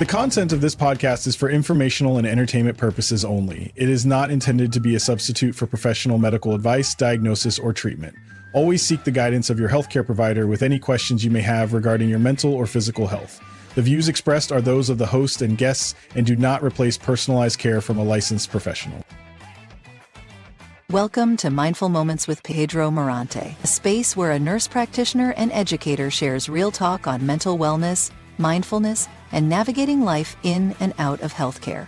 The content of this podcast is for informational and entertainment purposes only. It is not intended to be a substitute for professional medical advice, diagnosis, or treatment. Always seek the guidance of your healthcare provider with any questions you may have regarding your mental or physical health. The views expressed are those of the host and guests and do not replace personalized care from a licensed professional. Welcome to Mindful Moments with Pedro Morante, a space where a nurse practitioner and educator shares real talk on mental wellness, mindfulness, and navigating life in and out of healthcare.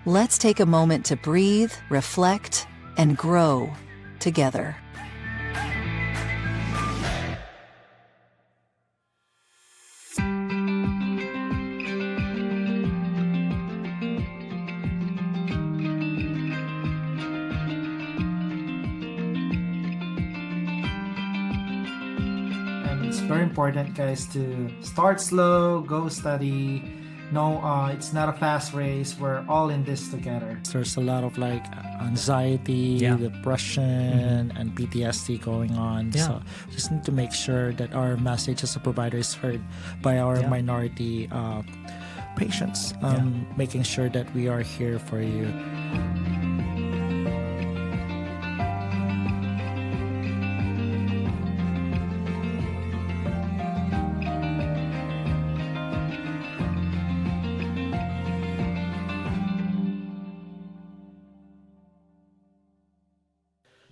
Let's take a moment to breathe, reflect, and grow together. Very important, guys, to start slow, go steady. No, it's not a fast race. We're all in this together. There's a lot of anxiety, depression, and PTSD going on. So just need to make sure that our message as a provider is heard by our minority patients. Making sure that we are here for you.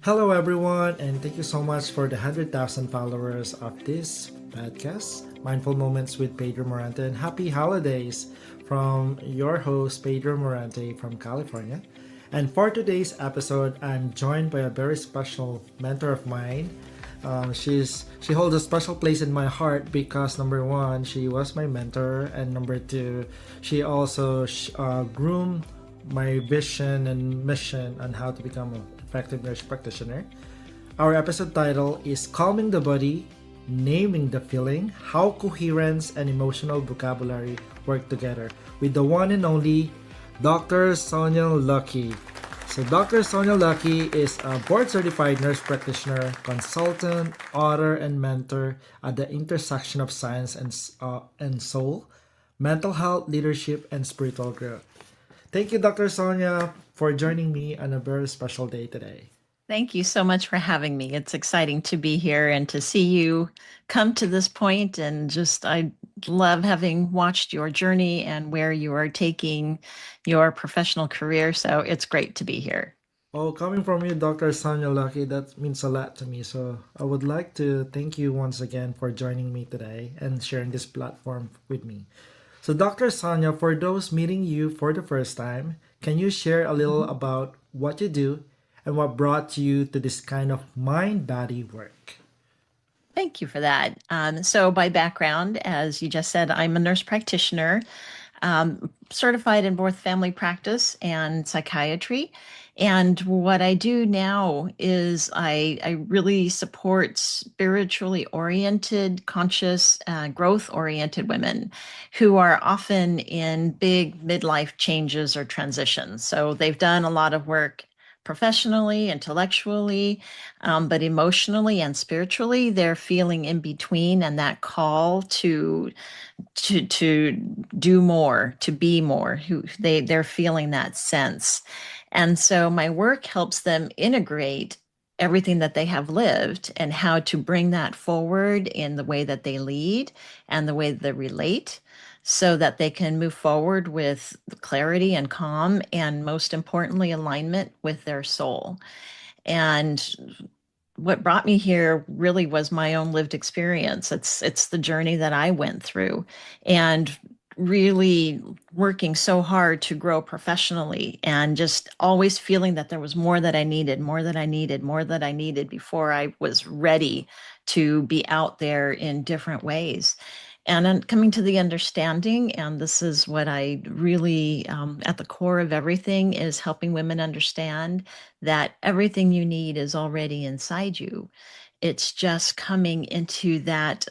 Hello everyone, and thank you so much for the 100,000 followers of this podcast, Mindful Moments with Pedro Morante, and happy holidays from your host, Pedro Morante from California. And for today's episode, I'm joined by a very special mentor of mine. She holds a special place in my heart because number one, she was my mentor, and number two, she also groomed my vision and mission on how to become an effective nurse practitioner. Our episode title is Calming the Body, Naming the Feeling, How Coherence and Emotional Vocabulary Work Together, with the one and only Dr. Sonia Luckey. So Dr. Sonia Luckey is a board-certified nurse practitioner, consultant, author, and mentor at the intersection of science and soul, mental health, leadership, and spiritual growth. Thank you, Dr. Sonia, for joining me on a very special day today. Thank you so much for having me. It's exciting to be here and to see you come to this point, and I love having watched your journey and where you are taking your professional career. So it's great to be here. Oh, coming from you, Dr. Sonia Luckey, that means a lot to me. So I would like to thank you once again for joining me today and sharing this platform with me. So Dr. Sonia, for those meeting you for the first time, can you share a little about what you do and what brought you to this kind of mind-body work? Thank you for that. So by background, as you just said, I'm a nurse practitioner, certified in both family practice and psychiatry. And what I do now is I really support spiritually oriented, conscious, growth-oriented women who are often in big midlife changes or transitions. So they've done a lot of work professionally, intellectually, but emotionally and spiritually, they're feeling in between, and that call to do more, to be more, they're feeling that sense. And so my work helps them integrate everything that they have lived and how to bring that forward in the way that they lead and the way that they relate, so that they can move forward with clarity and calm, and most importantly, alignment with their soul. And what brought me here really was my own lived experience. It's the journey that I went through, and really working so hard to grow professionally, and just always feeling that there was more that I needed before I was ready to be out there in different ways. And then coming to the understanding, and this is what I really, at the core of everything, is helping women understand that everything you need is already inside you. It's just coming into that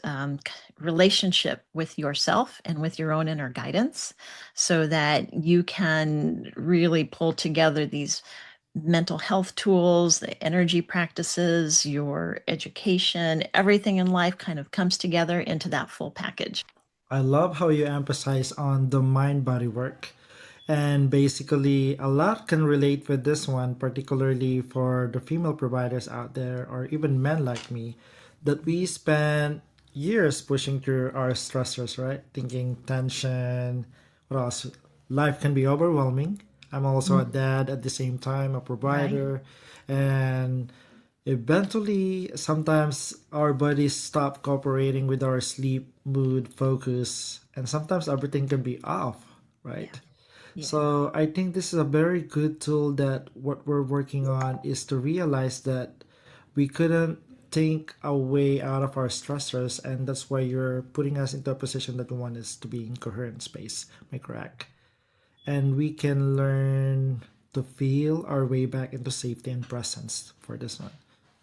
relationship with yourself and with your own inner guidance, so that you can really pull together these mental health tools, the energy practices, your education, everything in life kind of comes together into that full package. I love how you emphasize on the mind body work. And basically, a lot can relate with this one, particularly for the female providers out there, or even men like me, that we spend years pushing through our stressors, right? Thinking tension, what else? Life can be overwhelming. I'm also a Mhm. dad at the same time, a Right. provider, and eventually, sometimes our bodies stop cooperating with our sleep, mood, focus, and sometimes everything can be off, Yeah. right? Yeah. So I think this is a very good tool that what we're working on is to realize that we couldn't think a way out of our stressors, and that's why you're putting us into a position that we want us to be in coherent space. Am I correct? And we can learn to feel our way back into safety and presence for this one.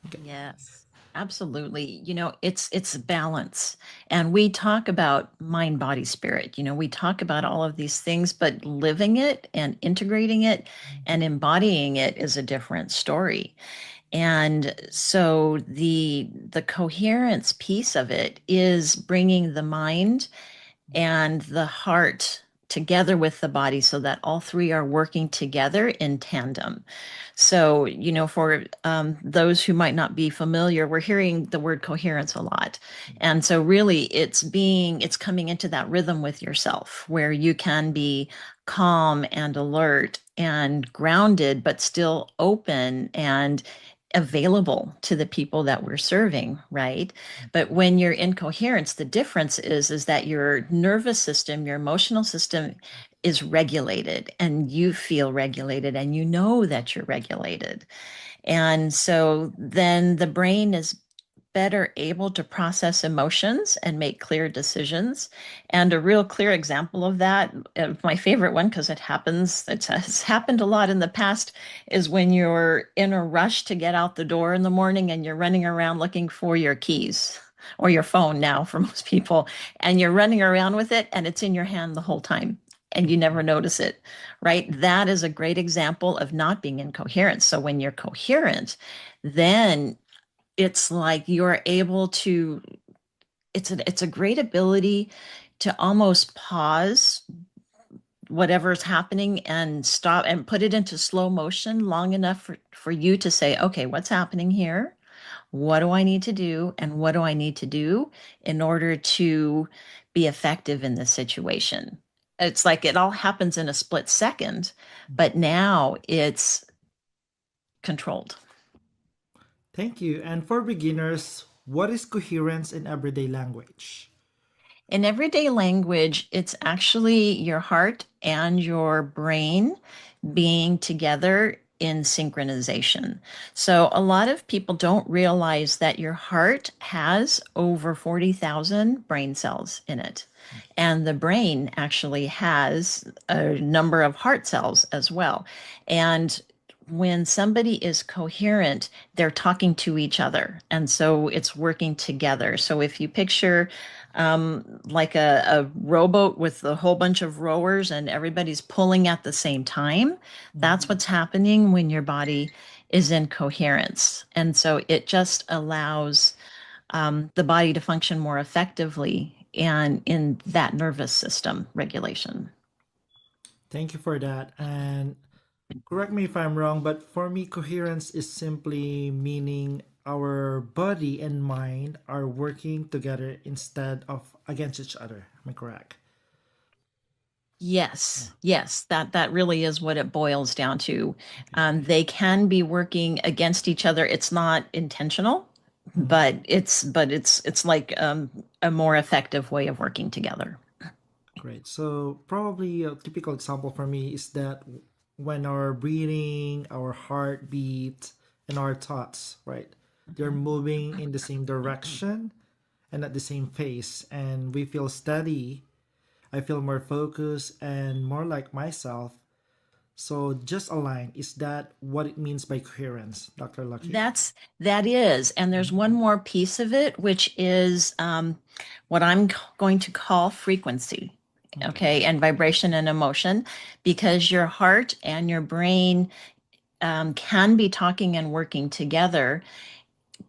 Okay. Yes, absolutely. It's balance. And we talk about mind, body, spirit. We talk about all of these things, but living it and integrating it and embodying it is a different story. And so the coherence piece of it is bringing the mind and the heart together with the body so that all three are working together in tandem. So, for those who might not be familiar, we're hearing the word coherence a lot. And so, really, it's coming into that rhythm with yourself where you can be calm and alert and grounded, but still open and available to the people that we're serving, right? But when you're in coherence, the difference is that your nervous system, your emotional system is regulated and you feel regulated and you know that you're regulated. And so then the brain is better able to process emotions and make clear decisions. And a real clear example of that, my favorite one, because it's happened a lot in the past, is when you're in a rush to get out the door in the morning and you're running around looking for your keys or your phone now for most people, and you're running around with it and it's in your hand the whole time and you never notice it, right? That is a great example of not being in coherence. So when you're coherent, then it's like you're able to it's a great ability to almost pause whatever's happening and stop and put it into slow motion long enough for you to say, okay, what's happening here? What do I need to do? And what do I need to do in order to be effective in this situation? It's like it all happens in a split second, but now it's controlled. Thank you. And for beginners, what is coherence in everyday language? In everyday language, it's actually your heart and your brain being together in synchronization. So, a lot of people don't realize that your heart has over 40,000 brain cells in it. And the brain actually has a number of heart cells as well. And when somebody is coherent, they're talking to each other. And so it's working together. So if you picture like a rowboat with a whole bunch of rowers and everybody's pulling at the same time, that's what's happening when your body is in coherence. And so it just allows the body to function more effectively and in that nervous system regulation. Thank you for that. And correct me if I'm wrong, but for me, coherence is simply meaning our body and mind are working together instead of against each other. Am I correct? Yes, yes, that really is what it boils down to. Okay. They can be working against each other. It's not intentional, Mhm. but it's like a more effective way of working together. Great. So probably a typical example for me is that when our breathing, our heartbeat, and our thoughts, right, they're Mhm. moving in the same direction and at the same pace, and we feel steady. I feel more focused and more like myself. So just align. Is that what it means by coherence, Dr. Lucky? That is, and there's one more piece of it, which is what I'm going to call frequency, Okay. okay, and vibration and emotion, because your heart and your brain can be talking and working together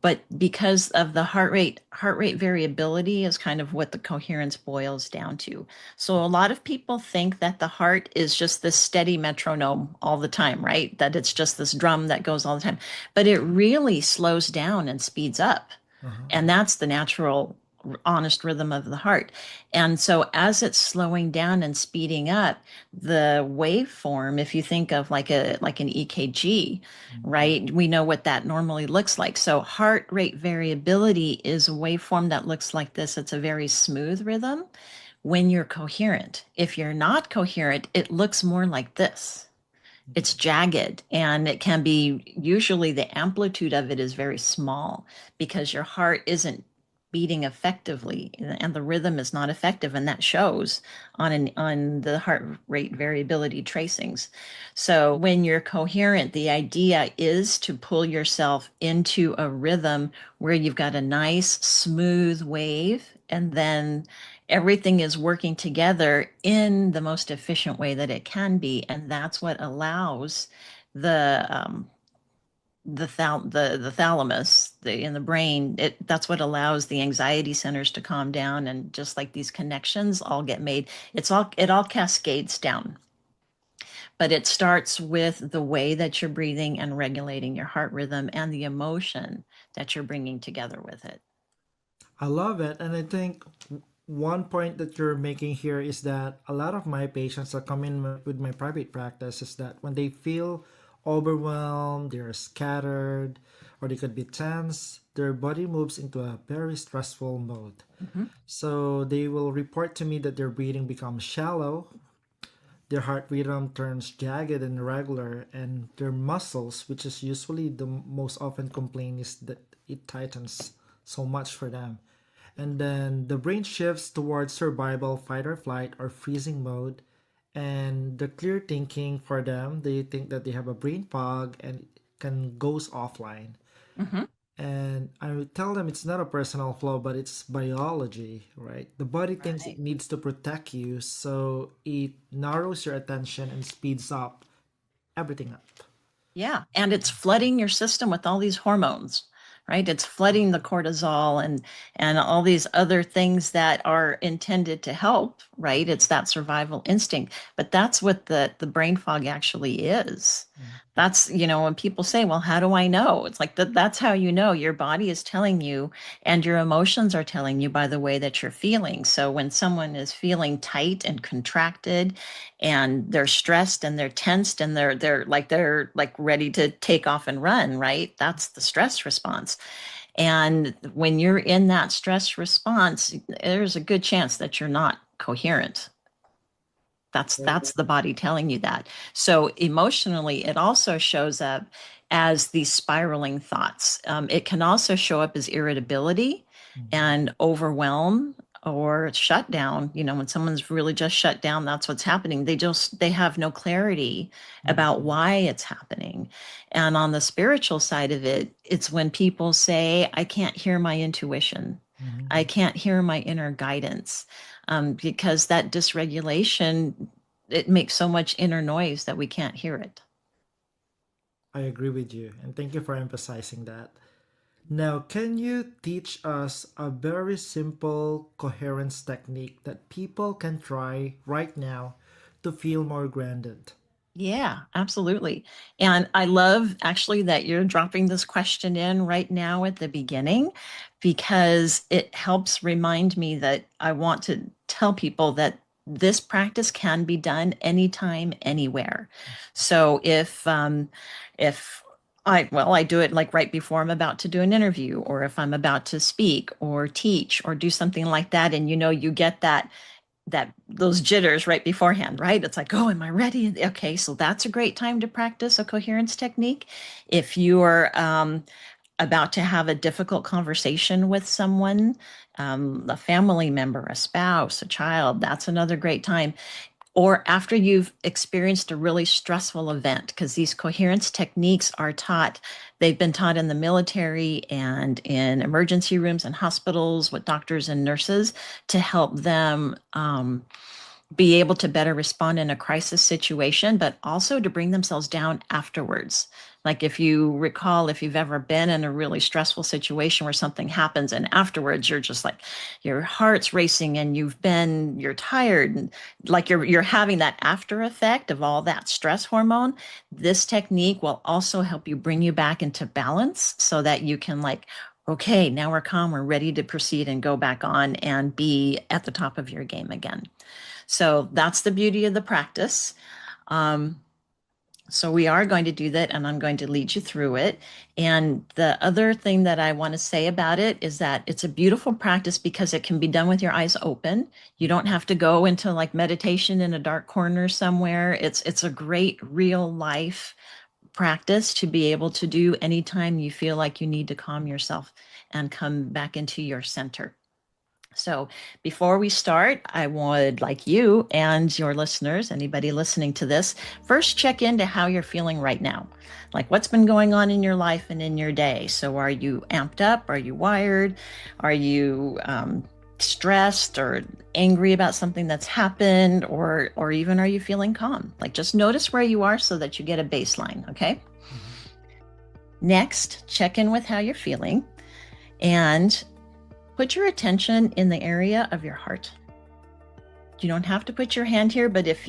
but because of the heart rate variability is kind of what the coherence boils down to. So a lot of people think that the heart is just this steady metronome all the time, right? That it's just this drum that goes all the time, but it really slows down and speeds up. Uh-huh. And that's the natural, honest rhythm of the heart. And so as it's slowing down and speeding up, the waveform, if you think of like an EKG, right? We know what that normally looks like. So heart rate variability is a waveform that looks like this. It's a very smooth rhythm when you're coherent. If you're not coherent, it looks more like this. It's jagged, and it can be, usually the amplitude of it is very small because your heart isn't beating effectively and the rhythm is not effective, and that shows on the heart rate variability tracings. So when you're coherent, the idea is to pull yourself into a rhythm where you've got a nice smooth wave, and then everything is working together in the most efficient way that it can be, and that's what allows the the thalamus in the brain. That's what allows the anxiety centers to calm down, and just like these connections all get made, it all cascades down. But it starts with the way that you're breathing and regulating your heart rhythm and the emotion that you're bringing together with it. I love it. And I think one point that you're making here is that a lot of my patients that come in with my private practice is that when they feel overwhelmed, they're scattered, or they could be tense, their body moves into a very stressful mode. So they will report to me that their breathing becomes shallow, their heart rhythm turns jagged and irregular, and their muscles, which is usually the most often complaint, is that it tightens so much for them. And then the brain shifts towards survival, fight or flight, or freezing mode. And the clear thinking for them, they think that they have a brain fog and it can goes offline. Mm-hmm. And I would tell them it's not a personal flaw, but it's biology, right? The body thinks Right. it needs to protect you, so it narrows your attention and speeds up everything up. Yeah, and it's flooding your system with all these hormones, right? It's flooding the cortisol and all these other things that are intended to help, right? It's that survival instinct. But that's what the brain fog actually is. That's, when people say, well, how do I know? It's like that's how you know. Your body is telling you, and your emotions are telling you by the way that you're feeling. So when someone is feeling tight and contracted, and they're stressed and they're tensed and they're like ready to take off and run, right? That's the stress response. And when you're in that stress response, there's a good chance that you're not coherent. That's the body telling you that. So emotionally, it also shows up as these spiraling thoughts. It can also show up as irritability and overwhelm or shutdown. When someone's really just shut down, that's what's happening. They have no clarity about why it's happening. And on the spiritual side of it, it's when people say, I can't hear my intuition. I can't hear my inner guidance, because that dysregulation, it makes so much inner noise that we can't hear it. I agree with you, and thank you for emphasizing that. Now, can you teach us a very simple coherence technique that people can try right now to feel more grounded? Yeah, absolutely. And I love actually that you're dropping this question in right now at the beginning, because it helps remind me that I want to tell people that this practice can be done anytime, anywhere. So if I do it like right before I'm about to do an interview, or if I'm about to speak or teach or do something like that, and you get that those jitters right beforehand, right? It's like, oh, am I ready? Okay, so that's a great time to practice a coherence technique. If you're about to have a difficult conversation with someone, a family member, a spouse, a child, that's another great time. Or after you've experienced a really stressful event, because these coherence techniques are taught, they've been taught in the military and in emergency rooms and hospitals with doctors and nurses to help them be able to better respond in a crisis situation, but also to bring themselves down afterwards. Like if you recall, if you've ever been in a really stressful situation where something happens and afterwards you're just like, your heart's racing and you're tired, and like you're having that after effect of all that stress hormone. This technique will also help you bring you back into balance so that you can like, okay, now we're calm, we're ready to proceed and go back on and be at the top of your game again. So that's the beauty of the practice. So we are going to do that, and I'm going to lead you through it. And the other thing that I want to say about it is that it's a beautiful practice because it can be done with your eyes open. You don't have to go into like meditation in a dark corner somewhere. It's a great real life practice to be able to do anytime you feel like you need to calm yourself and come back into your center. So before we start, I would like you and your listeners, anybody listening to this, first check into how you're feeling right now. Like what's been going on in your life and in your day. So are you amped up? Are you wired? Are you stressed or angry about something that's happened? Or even are you feeling calm? Like just notice where you are so that you get a baseline, okay? Next, check in with how you're feeling and put your attention in the area of your heart. You don't have to put your hand here, but if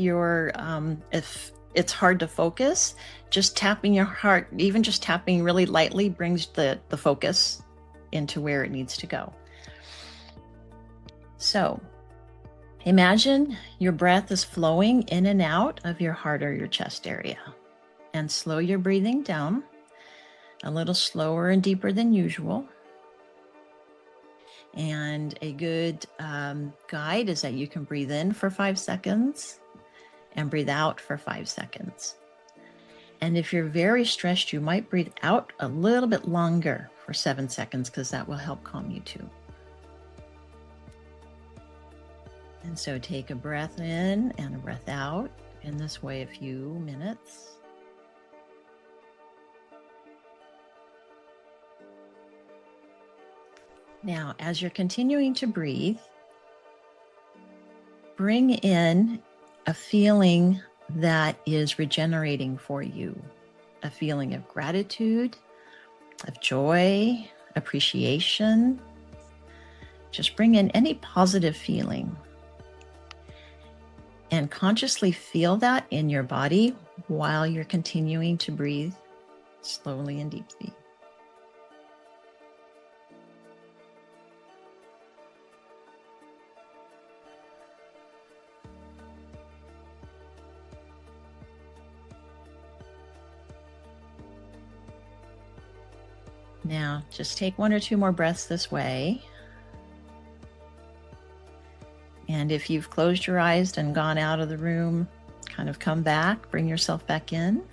it's hard to focus, just tapping your heart, even just tapping really lightly, brings the focus into where it needs to go. So imagine your breath is flowing in and out of your heart or your chest area, and slow your breathing down a little slower and deeper than usual. And a good guide is that you can breathe in for 5 seconds and breathe out for 5 seconds. And if you're very stressed, you might breathe out a little bit longer for 7 seconds because that will help calm you too. And so take a breath in and a breath out in this way a few minutes. Now, as you're continuing to breathe, bring in a feeling that is regenerating for you, a feeling of gratitude, of joy, appreciation. Just bring in any positive feeling and consciously feel that in your body while you're continuing to breathe slowly and deeply. Now, just take 1 or 2 more breaths this way. And if you've closed your eyes and gone out of the room, kind of come back, bring yourself back in.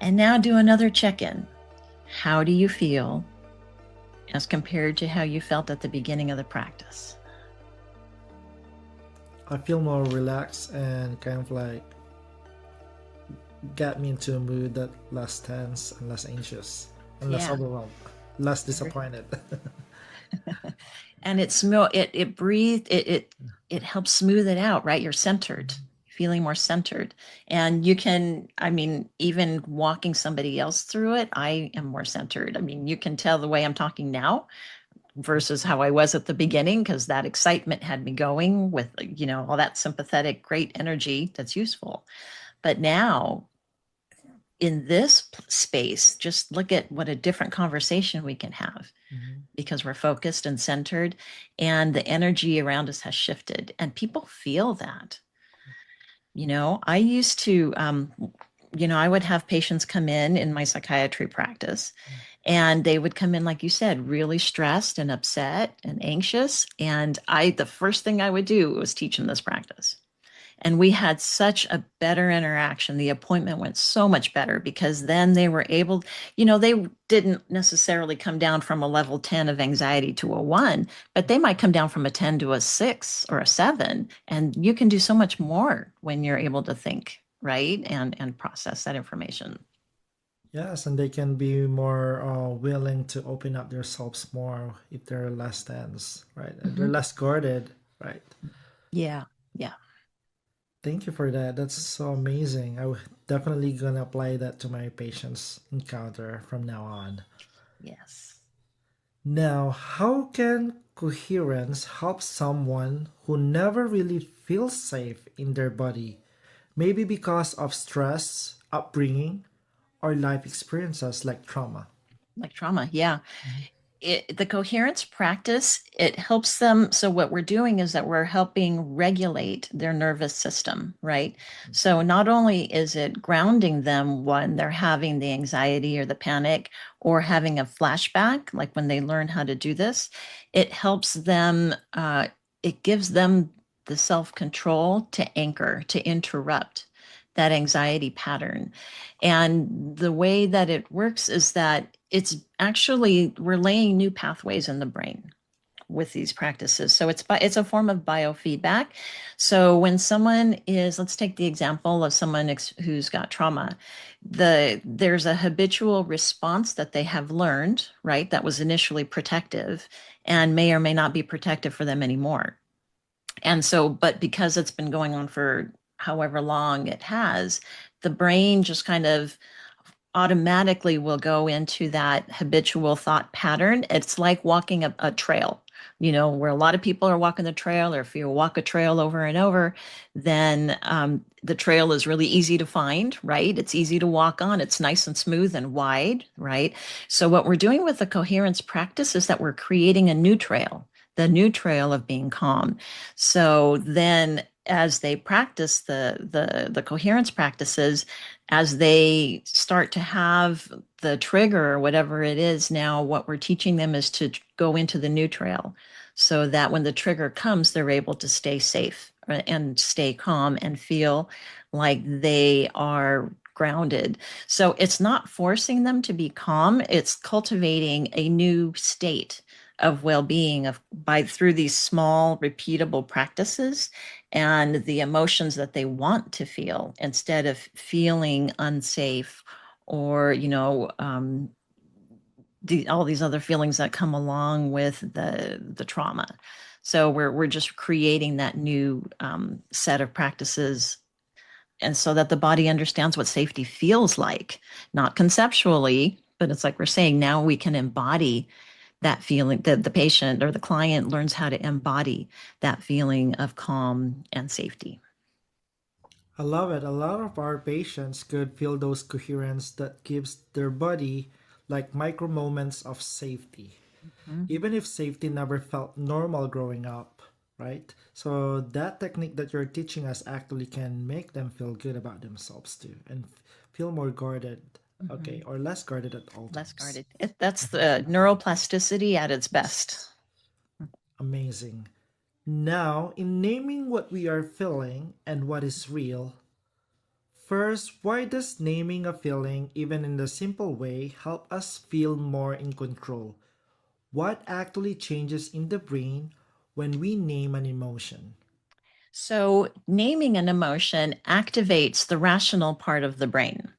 And now do another check-in. How do you feel as compared to how you felt at the beginning of the practice? I feel more relaxed and kind of like got me into a mood that less tense and less anxious and less overwhelmed, less disappointed. And it helps smooth it out, right? You're centered, feeling more centered. And you can, I mean, even walking somebody else through it, I am more centered. I mean, you can tell the way I'm talking now versus how I was at the beginning, because that excitement had me going with, all that sympathetic, great energy that's useful. But now, in this space, just look at what a different conversation we can have because we're focused and centered, and the energy around us has shifted, and people feel that. I used to, I would have patients come in my psychiatry practice, and they would come in, like you said, really stressed and upset and anxious. And the first thing I would do was teach them this practice. And we had such a better interaction. The appointment went so much better because then they were able, they didn't necessarily come down from a level 10 of anxiety to a 1, but they might come down from a 10 to a 6 or a 7. And you can do so much more when you're able to think, right? And process that information. Yes, and they can be more willing to open up themselves more if they're less tense, right? They're Hmm. less guarded, right? Yeah. Yeah. Thank you for that. That's so amazing. Definitely gonna apply that to my patients encounter from now on. Yes. Now, how can coherence help someone who never really feels safe in their body? Maybe because of stress, upbringing, or life experiences like trauma. Like trauma. Yeah. The coherence practice, it helps them. So what we're doing is that we're helping regulate their nervous system, right? So not only is it grounding them when they're having the anxiety or the panic or having a flashback, like when they learn how to do this, it helps them, it gives them the self-control to anchor, to interrupt that anxiety pattern. And the way that it works is that it's actually we're laying new pathways in the brain with these practices. So it's a form of biofeedback. So when someone is, let's take the example of someone who's got trauma, there's a habitual response that they have learned, right? That was initially protective and may or may not be protective for them anymore. And so, but because it's been going on for however long it has, the brain just kind of automatically will go into that habitual thought pattern. It's like walking a trail, where a lot of people are walking the trail, or if you walk a trail over and over, then the trail is really easy to find, right? It's easy to walk on. It's nice and smooth and wide, right? So, what we're doing with the coherence practice is that we're creating a new trail, the new trail of being calm. So then as they practice the coherence practices, as they start to have the trigger or whatever it is, now what we're teaching them is to go into the new trail so that when the trigger comes, they're able to stay safe and stay calm and feel like they are grounded. So it's not forcing them to be calm, it's cultivating a new state of well-being of by through these small repeatable practices and the emotions that they want to feel instead of feeling unsafe or all these other feelings that come along with the trauma. So we're just creating that new set of practices, and so that the body understands what safety feels like, not conceptually, but it's like we're saying now we can embody that feeling, that the patient or the client learns how to embody that feeling of calm and safety. I love it. A lot of our patients could feel those coherence that gives their body like micro moments of safety, Mhm. even if safety never felt normal growing up, right? So that technique that you're teaching us actually can make them feel good about themselves too and feel more guarded, okay, Mhm. or less guarded at all Less times. guarded. That's the neuroplasticity at its best. Amazing. Now, in naming what we are feeling and what is real, first, why does naming a feeling, even in the simple way, help us feel more in control? What actually changes in the brain when we name an emotion? So, naming an emotion activates the rational part of the brain.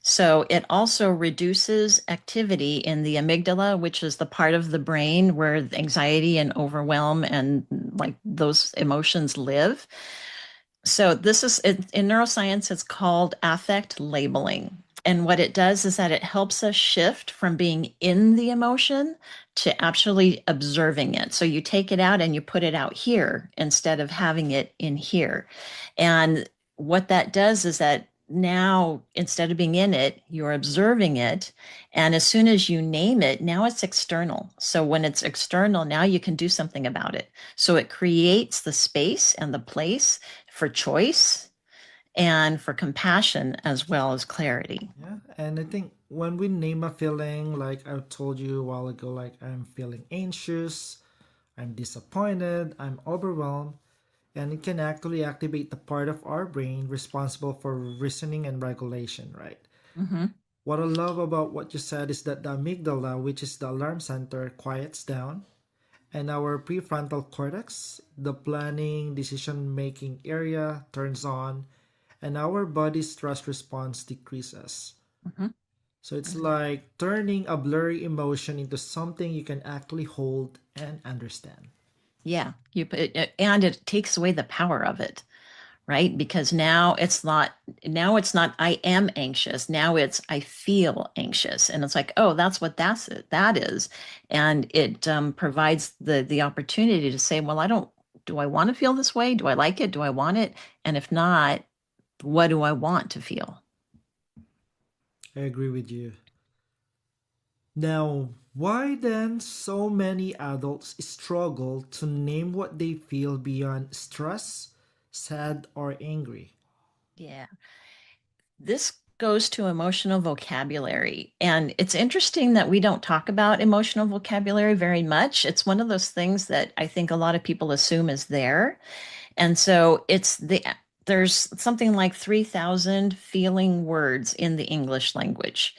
So, it also reduces activity in the amygdala, which is the part of the brain where anxiety and overwhelm and like those emotions live. So this is in neuroscience, it's called affect labeling. And what it does is that it helps us shift from being in the emotion to actually observing it. So you take it out and you put it out here instead of having it in here. And what that does is that now instead of being in it, you're observing it. And as soon as you name it, now it's external. So when it's external, now you can do something about it. So it creates the space and the place for choice and for compassion as well as clarity. Yeah, and I think when we name a feeling, like I told you a while ago, like I'm feeling anxious, I'm disappointed, I'm overwhelmed, and it can actually activate the part of our brain responsible for reasoning and regulation, right? Mm-hmm. What I love about what you said is that the amygdala, which is the alarm center, quiets down, and our prefrontal cortex, the planning, decision making area, turns on, and our body's stress response decreases. Mm-hmm. So it's like turning a blurry emotion into something you can actually hold and understand. Yeah, and it takes away the power of it, right? Because now it's not I am anxious. Now it's I feel anxious, and it's like, oh, that's what that is, and it provides the opportunity to say, well, I don't. Do I want to feel this way? Do I like it? Do I want it? And if not, what do I want to feel? I agree with you. Now, why then so many adults struggle to name what they feel beyond stress, sad, or angry? Yeah. This goes to emotional vocabulary. And it's interesting that we don't talk about emotional vocabulary very much. It's one of those things that I think a lot of people assume is there. And so there's something like 3,000 feeling words in the English language.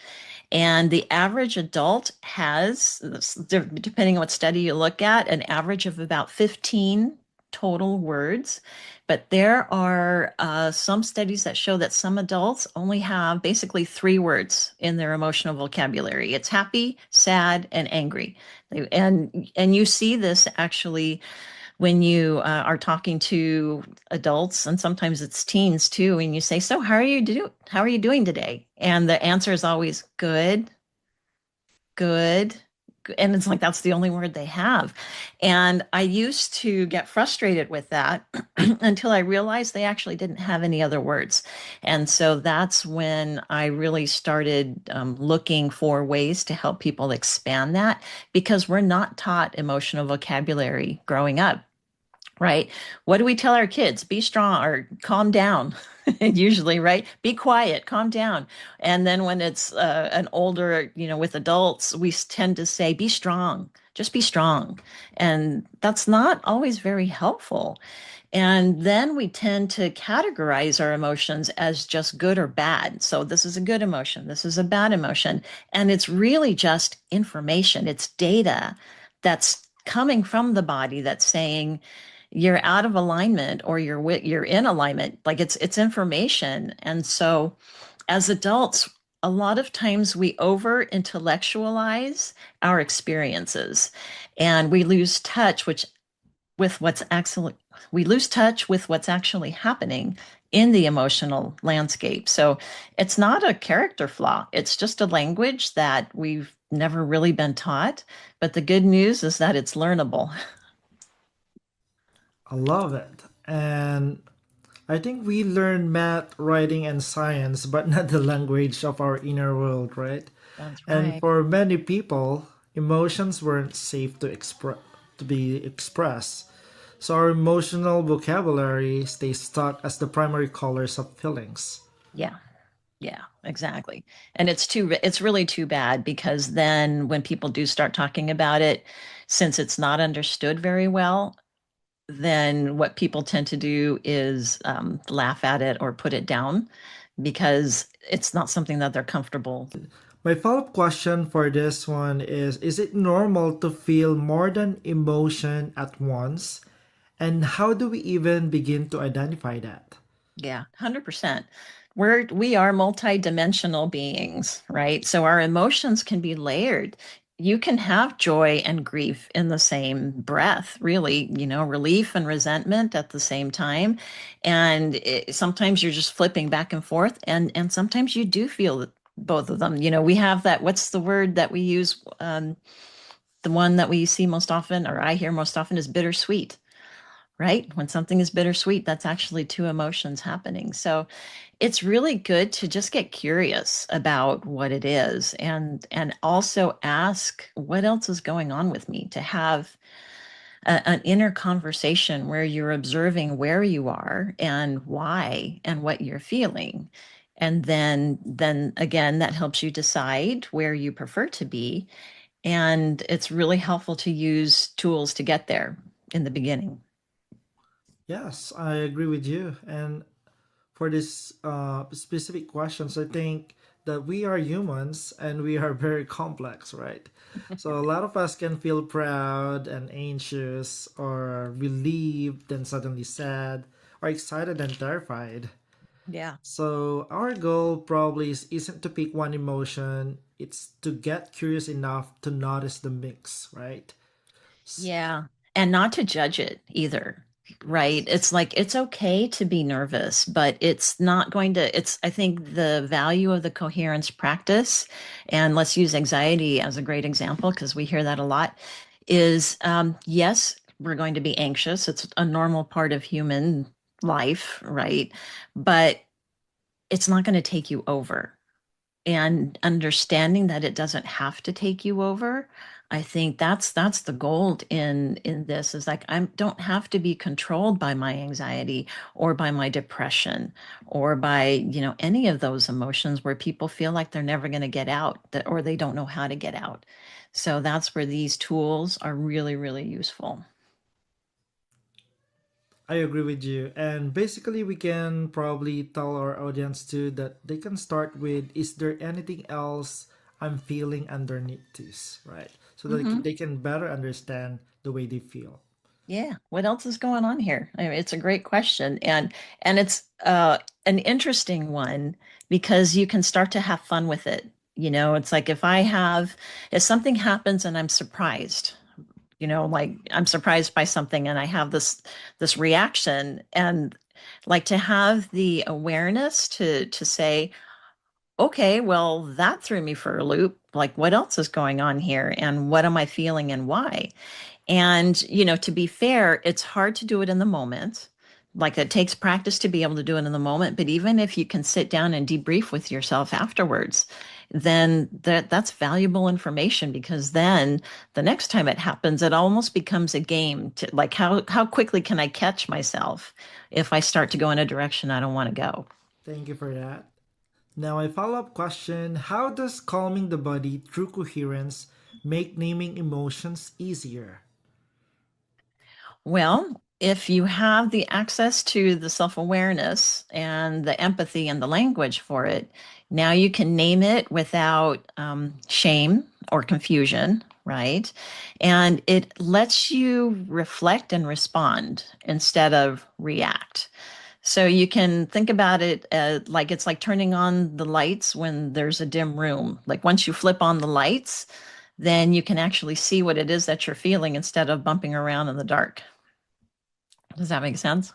And the average adult has, depending on what study you look at, an average of about 15 total words. But there are some studies that show that some adults only have basically 3 words in their emotional vocabulary. It's happy, sad, and angry. And you see this actually when you are talking to adults, and sometimes it's teens too, and you say, so how are you doing today? And the answer is always good, good. And it's like that's the only word they have. And I used to get frustrated with that until I realized they actually didn't have any other words. And so that's when I really started looking for ways to help people expand that, because we're not taught emotional vocabulary growing up. Right. What do we tell our kids? Be strong or calm down. Usually, right? Be quiet, calm down. And then when it's an older, with adults, we tend to say, be strong, just be strong. And that's not always very helpful. And then we tend to categorize our emotions as just good or bad. So this is a good emotion, this is a bad emotion. And it's really just information, it's data that's coming from the body that's saying, you're out of alignment or you're in alignment. Like it's information. And so as adults, a lot of times we over intellectualize our experiences, and with what's actually we lose touch with what's actually happening in the emotional landscape. So it's not a character flaw, it's just a language that we've never really been taught. But the good news is that it's learnable. I love it. And I think we learn math, writing, and science, but not the language of our inner world, right? That's And right. for many people, emotions weren't safe to be expressed. So our emotional vocabulary stays stuck as the primary colors of feelings. Yeah. Yeah, exactly. And it's really too bad, because then when people do start talking about it, since it's not understood very well, then what people tend to do is laugh at it or put it down, because it's not something that they're comfortable. My follow-up question for this one is it normal to feel more than emotion at once? And how do we even begin to identify that? Yeah, 100%. We are multidimensional beings, right? So our emotions can be layered. You can have joy and grief in the same breath, really, relief and resentment at the same time. And sometimes you're just flipping back and forth, and sometimes you do feel both of them. We have that, what's the word that we use? The one that we see most often, or I hear most often, is bittersweet, right? When something is bittersweet, that's actually two emotions happening. So it's really good to just get curious about what it is, and also ask what else is going on with me, to have an inner conversation where you're observing where you are and why and what you're feeling. And then again, that helps you decide where you prefer to be. And it's really helpful to use tools to get there in the beginning. Yes, I agree with you. And for this specific questions, I think that we are humans and we are very complex, right? So a lot of us can feel proud and anxious or relieved, then suddenly sad, or excited and terrified. Yeah. So our goal probably isn't to pick one emotion, it's to get curious enough to notice the mix, right? Yeah. And not to judge it either, right? It's like it's okay to be nervous, but it's not going to, I think the value of the coherence practice, and let's use anxiety as a great example because we hear that a lot, is yes, we're going to be anxious. It's a normal part of human life, right? But it's not going to take you over, and understanding that it doesn't have to take you over. I think that's the gold in this, is like I don't have to be controlled by my anxiety or by my depression or by any of those emotions where people feel like they're never going to get out, that or they don't know how to get out. So that's where these tools are really, really useful. I agree with you. And basically, we can probably tell our audience too that they can start with, is there anything else I'm feeling underneath this, right? So that Hmm. they can better understand the way they feel. Yeah, what else is going on here? I mean, it's a great question, and it's an interesting one because you can start to have fun with it. It's like if something happens and I'm surprised, like I'm surprised by something and I have this reaction, and like to have the awareness to say, okay, well, that threw me for a loop. Like, what else is going on here, and what am I feeling, and why? And, to be fair, it's hard to do it in the moment. Like it takes practice to be able to do it in the moment. But even if you can sit down and debrief with yourself afterwards, then that's valuable information, because then the next time it happens, it almost becomes a game to like how quickly can I catch myself if I start to go in a direction I don't want to go. Thank you for that. Now, a follow up question: how does calming the body through coherence make naming emotions easier? Well, if you have the access to the self awareness and the empathy and the language for it, now you can name it without shame or confusion, right? And it lets you reflect and respond instead of react. So you can think about it like it's like turning on the lights when there's a dim room. Like once you flip on the lights, then you can actually see what it is that you're feeling instead of bumping around in the dark. Does that make sense?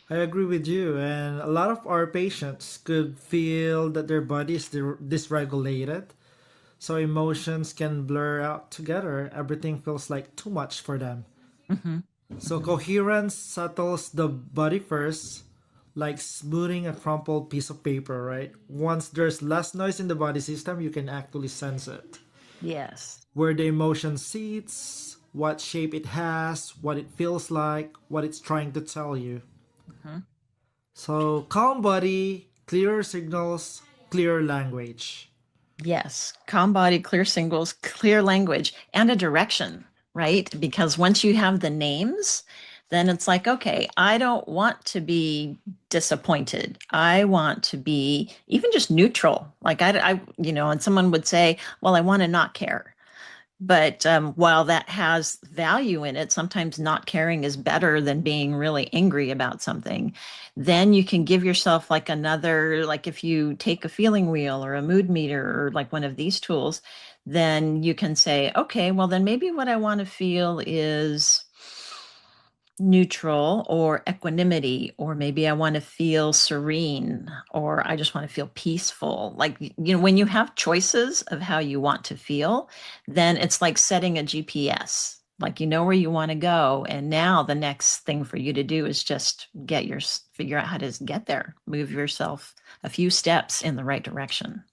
I agree with you, and a lot of our patients could feel that their body is dysregulated, so emotions can blur out together. Everything feels like too much for them. Hmm. So Hmm. coherence settles the body first, like smoothing a crumpled piece of paper, right? Once there's less noise in the body system, you can actually sense it. Yes. Where the emotion sits, what shape it has, what it feels like, what it's trying to tell you. Hmm. So calm body, clearer signals, clearer language. Yes. Calm body, clear singles, clear language, and a direction, right? Because once you have the names, then it's like, okay, I don't want to be disappointed. I want to be even just neutral. Like and someone would say, well, I want to not care. But while that has value in it, sometimes not caring is better than being really angry about something. Then you can give yourself like another, like if you take a feeling wheel or a mood meter or like one of these tools, then you can say, okay, well, then maybe what I want to feel is neutral or equanimity, or maybe I want to feel serene, or I just want to feel peaceful. Like, when you have choices of how you want to feel, then it's like setting a GPS. Like you know where you want to go, and now the next thing for you to do is just figure out how to get there, move yourself a few steps in the right direction.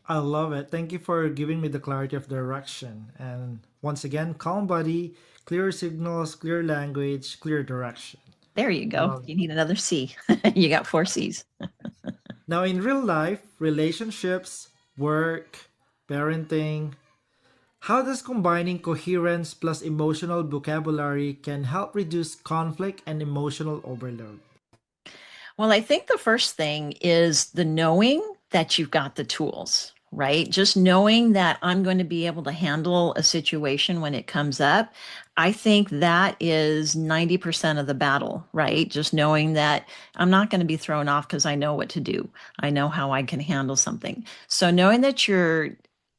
I love it. Thank you for giving me the clarity of direction. And once again, calm body, clear signals, clear language, clear direction. There you I go. love You it. need another C. You got four C's. Now, in real life, relationships, work, parenting, how does combining coherence plus emotional vocabulary can help reduce conflict and emotional overload? Well, I think the first thing is the knowing that you've got the tools, right? Just knowing that I'm going to be able to handle a situation when it comes up, I think that is 90% of the battle, right? Just knowing that I'm not going to be thrown off because I know what to do. I know how I can handle something. So knowing that you're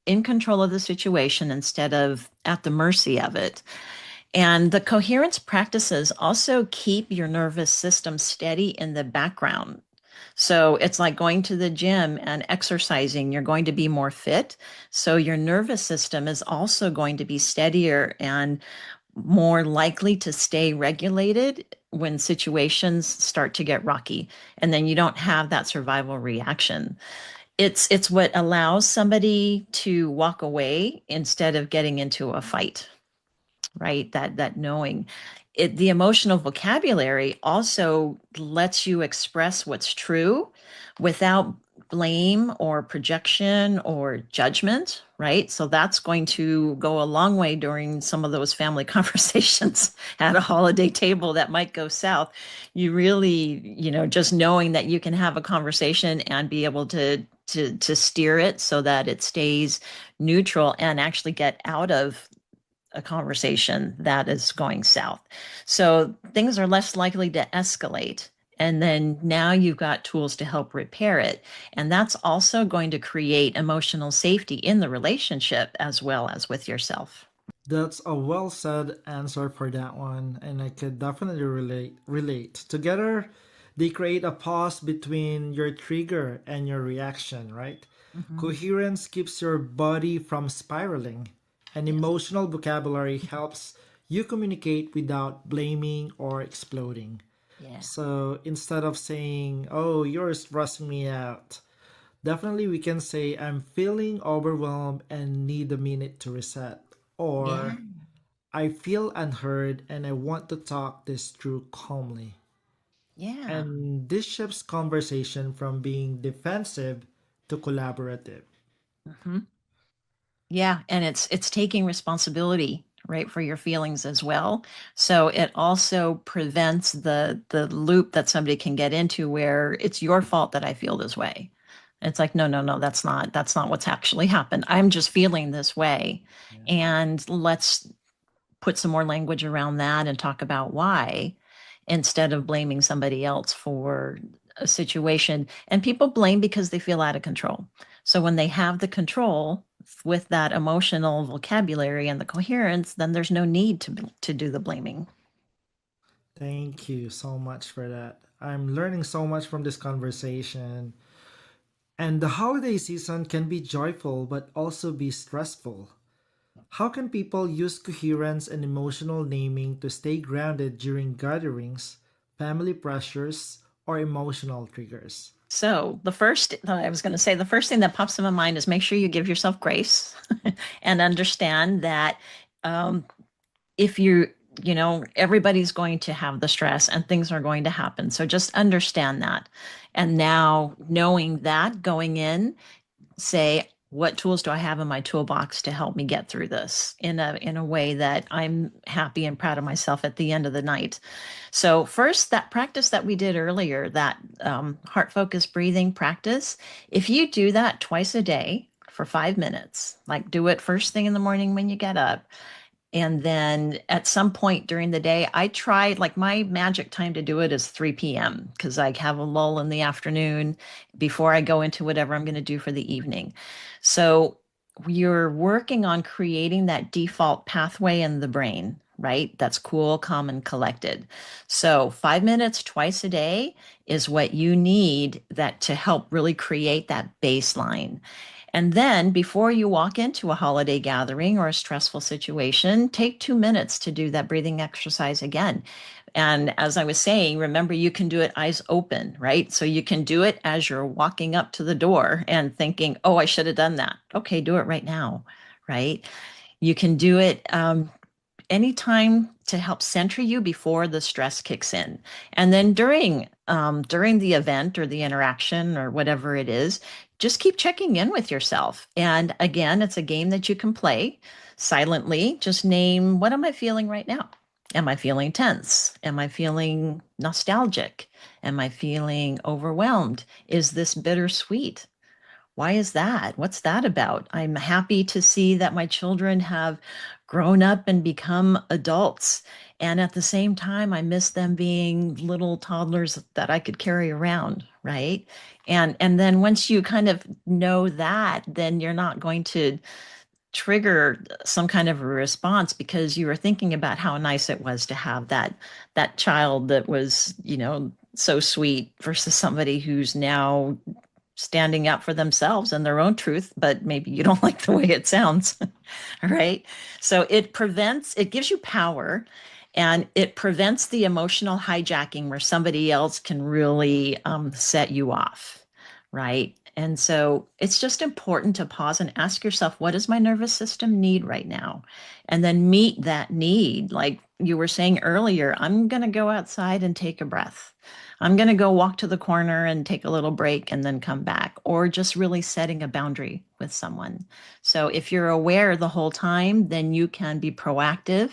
in control of the situation instead of at the mercy of it. And the coherence practices also keep your nervous system steady in the background. So it's like going to the gym and exercising. You're going to be more fit. So your nervous system is also going to be steadier and more likely to stay regulated when situations start to get rocky. And then you don't have that survival reaction. It's what allows somebody to walk away instead of getting into a fight, right? That knowing it, the emotional vocabulary also lets you express what's true without blame or projection or judgment, right? So that's going to go a long way during some of those family conversations at a holiday table that might go south. You really, just knowing that you can have a conversation and be able to steer it so that it stays neutral and actually get out of a conversation that is going south. So things are less likely to escalate. And then now you've got tools to help repair it. And that's also going to create emotional safety in the relationship as well as with yourself. That's a well said answer for that one, and I could definitely relate. Together, they create a pause between your trigger and your reaction, right? Mm-hmm. Coherence keeps your body from spiraling, and Yes. emotional vocabulary helps you communicate without blaming or exploding. Yeah. So instead of saying, "Oh, you're stressing me out," definitely we can say, "I'm feeling overwhelmed and need a minute to reset." Yeah. Or, "I feel unheard and I want to talk this through calmly." Yeah. And this shifts conversation from being defensive to collaborative. Mm-hmm. Yeah, and it's taking responsibility, right, for your feelings as well. So it also prevents the loop that somebody can get into where it's your fault that I feel this way. It's like, no, no, no, that's not what's actually happened. I'm just feeling this way. Yeah. And let's put some more language around that and talk about why instead of blaming somebody else for a situation. And people blame because they feel out of control. So when they have the control with that emotional vocabulary and the coherence, then there's no need to do the blaming. Thank you so much for that. I'm learning so much from this conversation. And the holiday season can be joyful but also be stressful. How can people use coherence and emotional naming to stay grounded during gatherings, family pressures, or emotional triggers? So I was going to say, the first thing that pops in my mind is make sure you give yourself grace and understand that um, if everybody's going to have the stress and things are going to happen. So just understand that. And now knowing that going in, say, what tools do I have in my toolbox to help me get through this in a way that I'm happy and proud of myself at the end of the night? So first, that practice that we did earlier, that heart focused breathing practice, if you do that twice a day for 5 minutes, like do it first thing in the morning when you get up, and then at some point during the day, I try, like, my magic time to do it is 3 p.m. because I have a lull in the afternoon before I go into whatever I'm going to do for the evening. So you're working on creating that default pathway in the brain, right? That's cool, calm, and collected. So 5 minutes twice a day is what you need that to help really create that baseline. And then before you walk into a holiday gathering or a stressful situation, take 2 minutes to do that breathing exercise again. And as I was saying, remember, you can do it eyes open, right? So you can do it as you're walking up to the door and thinking, oh, I should have done that. Okay, do it right now, right? You can do it anytime to help center you before the stress kicks in. And then during the event or the interaction or whatever it is, just keep checking in with yourself. And again, it's a game that you can play silently. Just name, what am I feeling right now? Am I feeling tense? Am I feeling nostalgic? Am I feeling overwhelmed? Is this bittersweet? Why is that? What's that about? I'm happy to see that my children have grown up and become adults. And at the same time, I miss them being little toddlers that I could carry around, right? And then once you kind of know that, then you're not going to trigger some kind of a response because you were thinking about how nice it was to have that child that was, so sweet versus somebody who's now standing up for themselves and their own truth, but maybe you don't like the way it sounds. Right? So it gives you power and it prevents the emotional hijacking where somebody else can really set you off. Right? And so it's just important to pause and ask yourself, what does my nervous system need right now? And then meet that need. Like you were saying earlier, I'm going to go outside and take a breath. I'm going to go walk to the corner and take a little break and then come back, or just really setting a boundary with someone. So if you're aware the whole time, then you can be proactive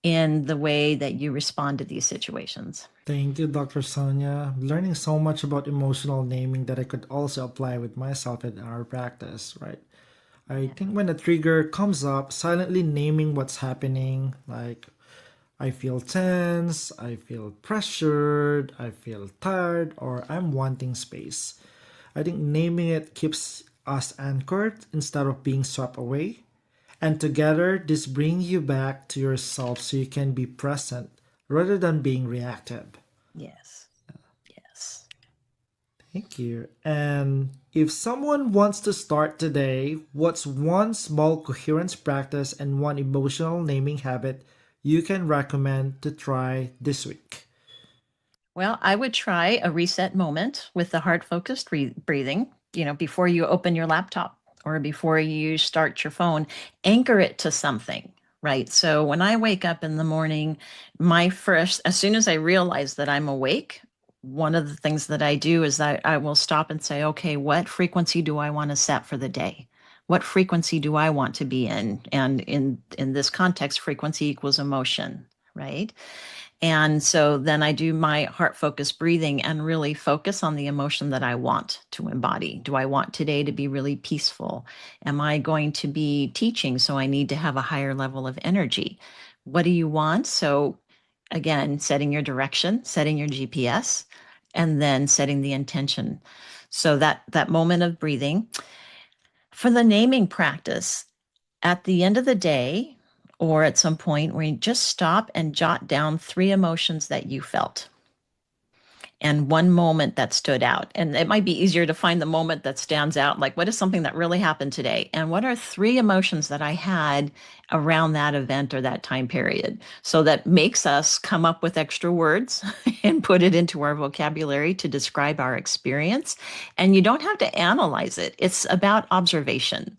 in the way that you respond to these situations. Thank you, Dr. Sonia. I'm learning so much about emotional naming that I could also apply with myself in our practice, right? I think when a trigger comes up, silently naming what's happening, like I feel tense, I feel pressured, I feel tired, or I'm wanting space. I think naming it keeps us anchored instead of being swept away. And together, this brings you back to yourself so you can be present rather than being reactive. Yes. Yes. Thank you. And if someone wants to start today, what's one small coherence practice and one emotional naming habit you can recommend to try this week? Well, I would try a reset moment with the heart focused breathing, before you open your laptop or before you start your phone, anchor it to something, right? So when I wake up in the morning, as soon as I realize that I'm awake, one of the things that I do is that I will stop and say, okay, what frequency do I want to set for the day? What frequency do I want to be in? And in this context, frequency equals emotion, right? And so then I do my heart focused breathing and really focus on the emotion that I want to embody. Do I want today to be really peaceful? Am I going to be teaching? So I need to have a higher level of energy. What do you want? So again, setting your direction, setting your GPS, and then setting the intention. So that moment of breathing. For the naming practice, at the end of the day, or at some point where you just stop and jot down 3 emotions that you felt and one moment that stood out. And it might be easier to find the moment that stands out. Like, what is something that really happened today? And what are 3 emotions that I had around that event or that time period? So that makes us come up with extra words and put it into our vocabulary to describe our experience. And you don't have to analyze it, it's about observation.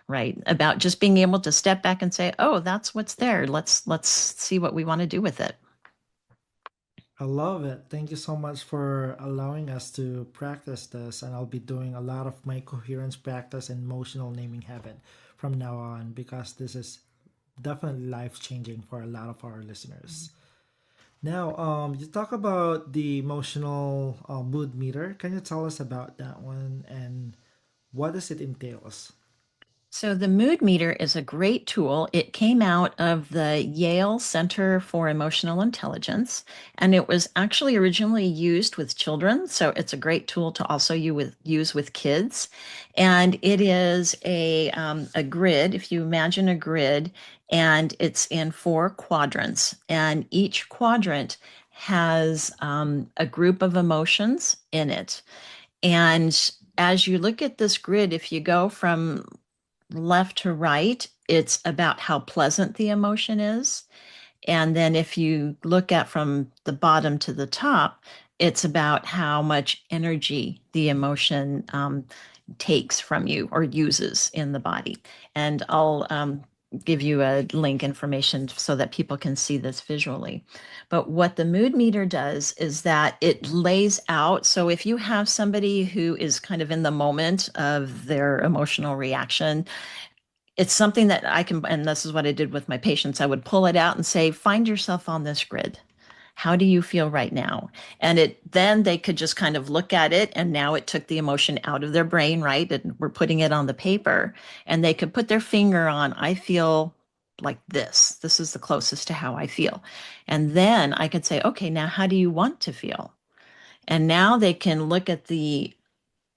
Right. About just being able to step back and say, oh, that's what's there. Let's see what we want to do with it. I love it. Thank you so much for allowing us to practice this. And I'll be doing a lot of my coherence practice and emotional naming habit from now on because this is definitely life changing for a lot of our listeners. Now, you talk about the emotional mood meter. Can you tell us about that one and what does it entails? So the mood meter is a great tool. It came out of the Yale Center for Emotional Intelligence, and it was actually originally used with children. So it's a great tool to also use with kids. And it is a grid, if you imagine a grid, and it's in 4 quadrants. And each quadrant has a group of emotions in it. And as you look at this grid, if you go from left to right, it's about how pleasant the emotion is. And then if you look at from the bottom to the top, it's about how much energy the emotion takes from you or uses in the body. And I'll give you a link information so that people can see this visually. But what the mood meter does is that it lays out. So if you have somebody who is kind of in the moment of their emotional reaction, it's something that I can, and this is what I did with my patients. I would pull it out and say, find yourself on this grid. How do you feel right now? And then they could just kind of look at it, and now it took the emotion out of their brain, right? And we're putting it on the paper, and they could put their finger on, I feel like this. This is the closest to how I feel. And then I could say, okay, now how do you want to feel? And now they can look at the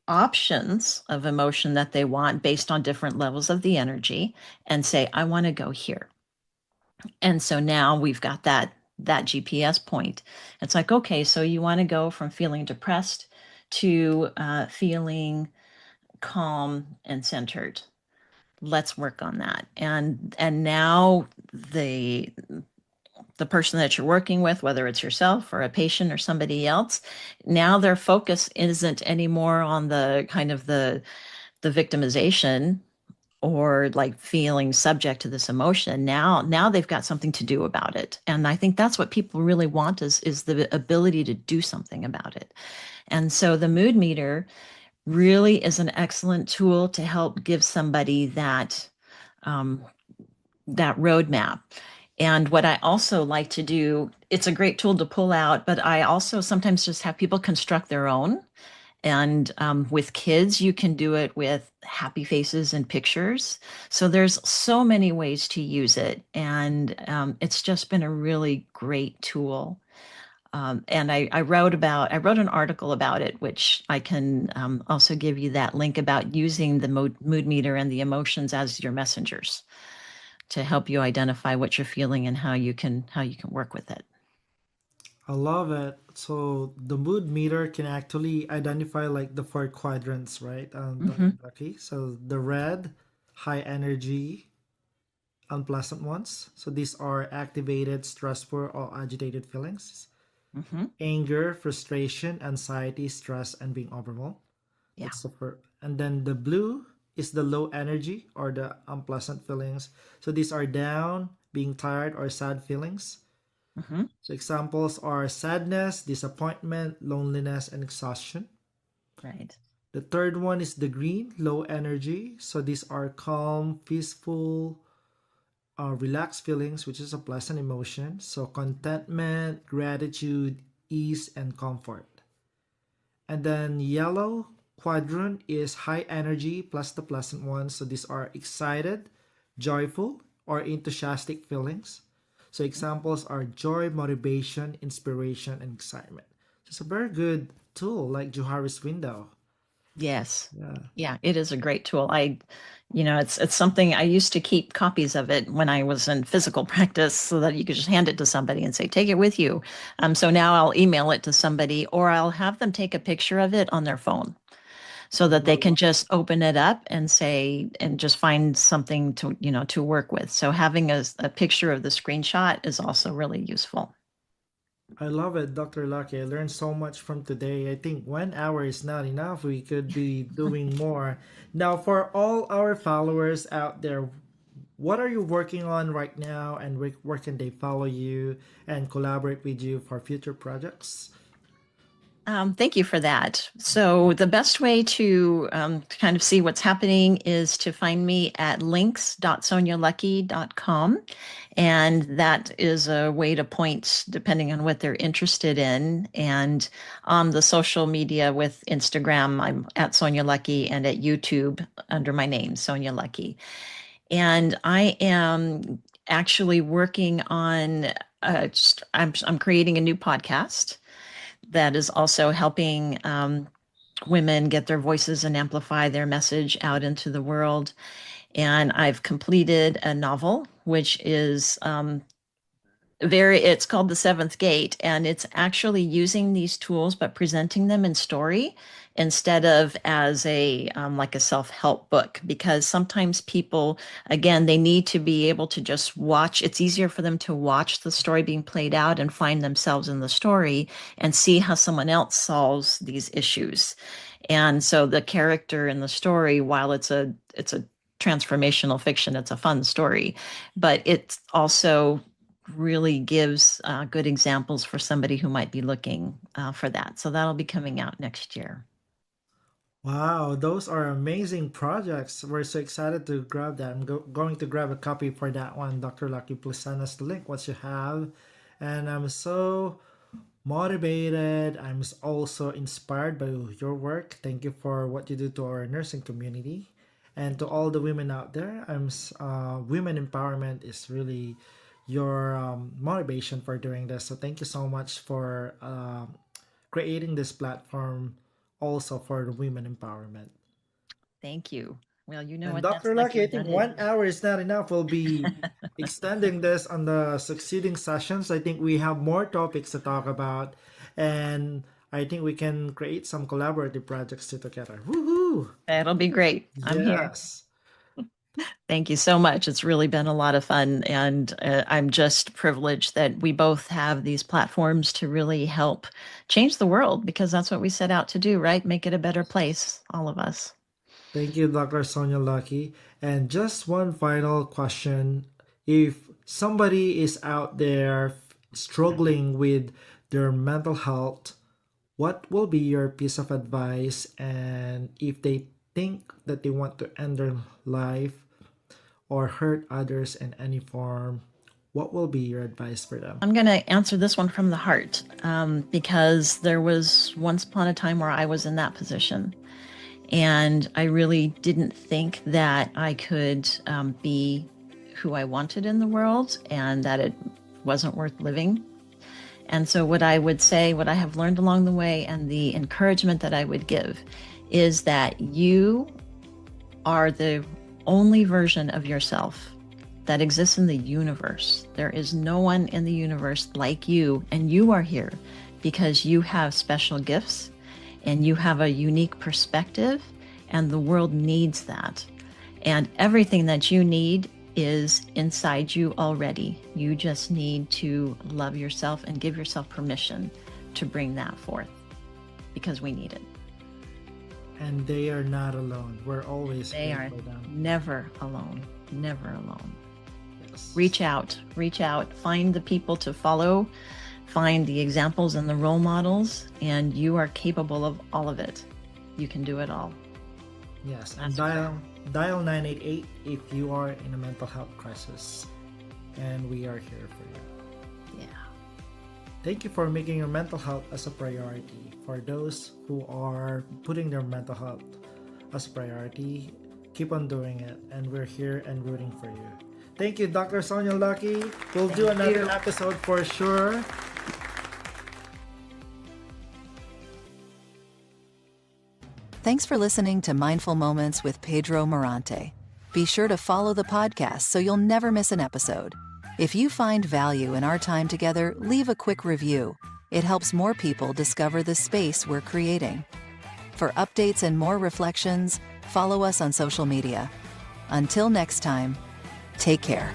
options of emotion that they want based on different levels of the energy and say, I want to go here. And so now we've got that GPS point. It's like, okay, so you want to go from feeling depressed to feeling calm and centered. Let's work on that. And now the person that you're working with, whether it's yourself or a patient or somebody else, now their focus isn't anymore on the kind of the victimization or like feeling subject to this emotion. Now they've got something to do about it. And I think that's what people really want is the ability to do something about it. And so the mood meter really is an excellent tool to help give somebody that roadmap. And what I also like to do, it's a great tool to pull out, but I also sometimes just have people construct their own. And with kids, you can do it with happy faces and pictures. So there's so many ways to use it. And it's just been a really great tool. And I wrote an article about it, which I can also give you that link about using the mood meter and the emotions as your messengers to help you identify what you're feeling and how you can work with it. I love it. So the mood meter can actually identify like the four quadrants, right? Mm-hmm. Dr. Lucky. So the red, high energy, unpleasant ones. So these are activated, stressful, or agitated feelings. Mm-hmm. Anger, frustration, anxiety, stress, and being overwhelmed. Yeah. That's the first. And then the blue is the low energy or the unpleasant feelings. So these are down, being tired, or sad feelings. Mm-hmm. So examples are sadness, disappointment, loneliness, and exhaustion. Right. The third one is the green, low energy. So these are calm, peaceful, relaxed feelings, which is a pleasant emotion. So contentment, gratitude, ease, and comfort. And then yellow quadrant is high energy plus the pleasant ones. So these are excited, joyful, or enthusiastic feelings. So examples are joy, motivation, inspiration, and excitement. So it's a very good tool like Johari's window. Yes. Yeah. Yeah, it is a great tool. It's something I used to keep copies of it when I was in physical practice so that you could just hand it to somebody and say, take it with you. So now I'll email it to somebody or I'll have them take a picture of it on their phone so that they can just open it up and say, and just find something to work with. So having a picture of the screenshot is also really useful. I love it, Dr. Lucky. I learned so much from today. I think 1 hour is not enough. We could be doing more. Now, for all our followers out there, what are you working on right now and where can they follow you and collaborate with you for future projects? Thank you for that. So the best way to kind of see what's happening is to find me at links.sonialuckey.com. And that is a way to point depending on what they're interested in. And on the social media with Instagram, I'm at Sonia Luckey, and at YouTube under my name, Sonia Luckey. And I am actually working on, I'm creating a new podcast that is also helping women get their voices and amplify their message out into the world. And I've completed a novel, which is it's called The Seventh Gate, and it's actually using these tools but presenting them in story instead of as a like a self-help book, because sometimes people, again, they need to be able to just watch. It's easier for them to watch the story being played out and find themselves in the story and see how someone else solves these issues. And so the character in the story, while it's a transformational fiction, it's a fun story, but it's also really gives good examples for somebody who might be looking for that. So that'll be coming out next year. Wow, those are amazing projects. We're so excited to grab that. I'm going to grab a copy for that one. Dr. Lucky, please send us the link once you have. And I'm so motivated. I'm also inspired by your work. Thank you for what you do to our nursing community. And to all the women out there, women empowerment is really your motivation for doing this. So thank you so much for creating this platform also for the women empowerment. Thank you. Well, you know And what that's Dr. like. Lucky, I You've think done it. 1 hour is not enough. We'll be extending this on the succeeding sessions. I think we have more topics to talk about, and I think we can create some collaborative projects together. Woohoo! That'll be great. I'm here. Yes. Thank you so much. It's really been a lot of fun. And I'm just privileged that we both have these platforms to really help change the world, because that's what we set out to do, right? Make it a better place, all of us. Thank you, Dr. Sonia Lucky. And just one final question. If somebody is out there struggling with their mental health, what will be your piece of advice? And if they think that they want to end their life or hurt others in any form, what will be your advice for them? I'm going to answer this one from the heart, because there was once upon a time where I was in that position. And I really didn't think that I could be who I wanted in the world, and that it wasn't worth living. And so what I would say, what I have learned along the way, and the encouragement that I would give, is that you are the only version of yourself that exists in the universe. There is no one in the universe like you, and you are here because you have special gifts and you have a unique perspective, and the world needs that. And everything that you need is inside you already. You just need to love yourself and give yourself permission to bring that forth, because we need it. And they are not alone. We're always They here are for them. never alone, never alone. Yes. Reach out, find the people to follow, find the examples and the role models, and you are capable of all of it. You can do it all. Yes, and That's dial 988 if you are in a mental health crisis, and we are here for you. Yeah. Thank you for making your mental health as a priority. For those who are putting their mental health as a priority, keep on doing it, and we're here and rooting for you. Thank you, Dr. Sonia Lucky. We'll do another episode for sure. Thanks for listening to Mindful Moments with Pedro Morante. Be sure to follow the podcast so you'll never miss an episode. If you find value in our time together, leave a quick review. It helps more people discover the space we're creating. For updates and more reflections, follow us on social media. Until next time, take care.